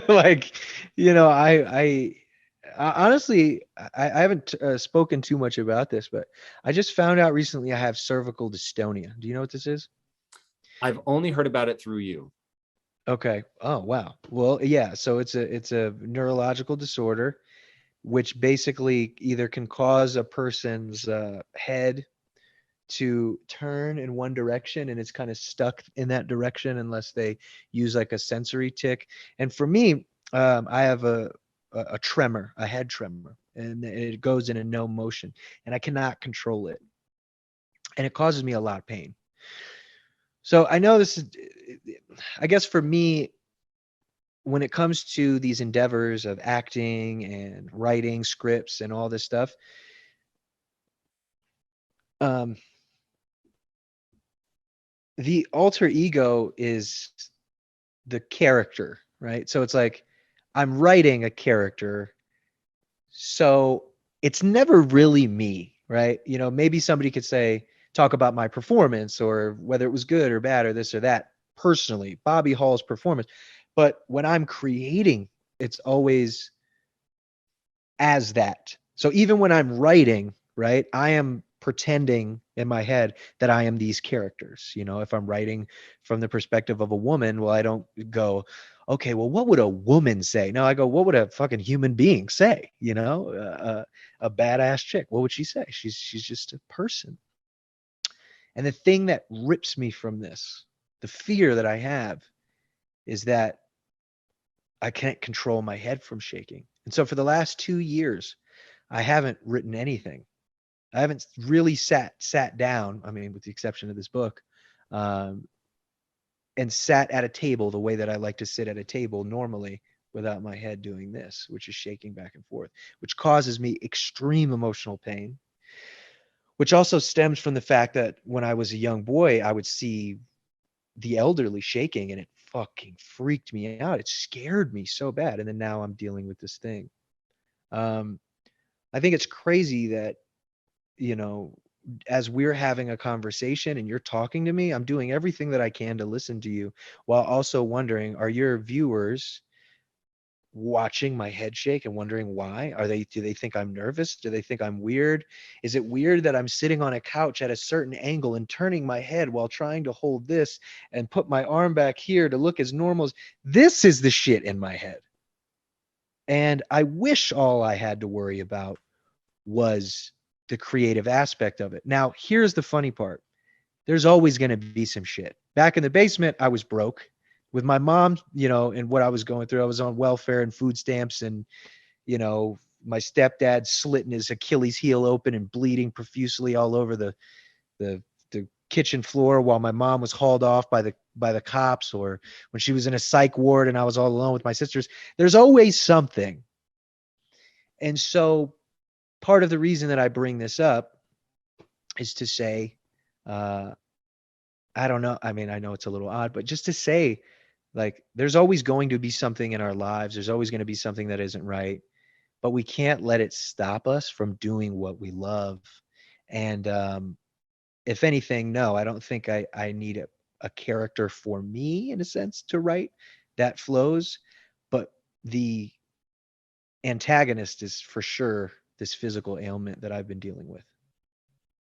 Like, honestly, I haven't spoken too much about this, but I just found out recently I have cervical dystonia. Do you know what this is? I've only heard about it through you. Okay. Oh, wow. Well, yeah. So it's a neurological disorder, which basically either can cause a person's head to turn in one direction and it's kind of stuck in that direction unless they use like a sensory tick. And for me, I have a tremor, a head tremor, and it goes in a no motion, and I cannot control it, and it causes me a lot of pain. So I know this is, I guess for me, when it comes to these endeavors of acting and writing scripts and all this stuff, um, the alter ego is the character, right? So it's like I'm writing a character, so it's never really me, right? Maybe somebody could say, talk about my performance or whether it was good or bad or this or that personally, Bobby Hall's performance. But when I'm creating, it's always as that. So even when I'm writing, right, I am pretending in my head that I am these characters. If I'm writing from the perspective of a woman, well, I don't go, okay, well, what would a woman say? No, I go, what would a fucking human being say? A badass chick. What would she say? She's just a person. And the thing that rips me from this, the fear that I have, is that I can't control my head from shaking. And so for the last 2 years, I haven't written anything. I haven't really sat down. I mean, with the exception of this book, um, and sat at a table the way that I like to sit at a table normally without my head doing this, which is shaking back and forth, which causes me extreme emotional pain, which also stems from the fact that when I was a young boy, I would see the elderly shaking and it fucking freaked me out. It scared me so bad. And then now I'm dealing with this thing. Um, I think it's crazy that, you know, as we're having a conversation and you're talking to me, I'm doing everything that I can to listen to you while also wondering, are your viewers watching my head shake and wondering why? Do they think I'm nervous? Do they think I'm weird? Is it weird that I'm sitting on a couch at a certain angle and turning my head while trying to hold this and put my arm back here to look as normal as this is the shit in my head. And I wish all I had to worry about was the creative aspect of it. Now, here's the funny part. There's always going to be some shit. Back in the basement, I was broke with my mom, and what I was going through. I was on welfare and food stamps, and, my stepdad slitting his Achilles heel open and bleeding profusely all over the the kitchen floor while my mom was hauled off by the cops, or when she was in a psych ward and I was all alone with my sisters. There's always something. And so part of the reason that I bring this up is to say, uh, I don't know. I mean, I know it's a little odd, but just to say, like, there's always going to be something in our lives. There's always going to be something that isn't right, but we can't let it stop us from doing what we love. And if anything, no, I don't think I need a character for me in a sense to write that flows, but the antagonist is for sure this physical ailment that I've been dealing with.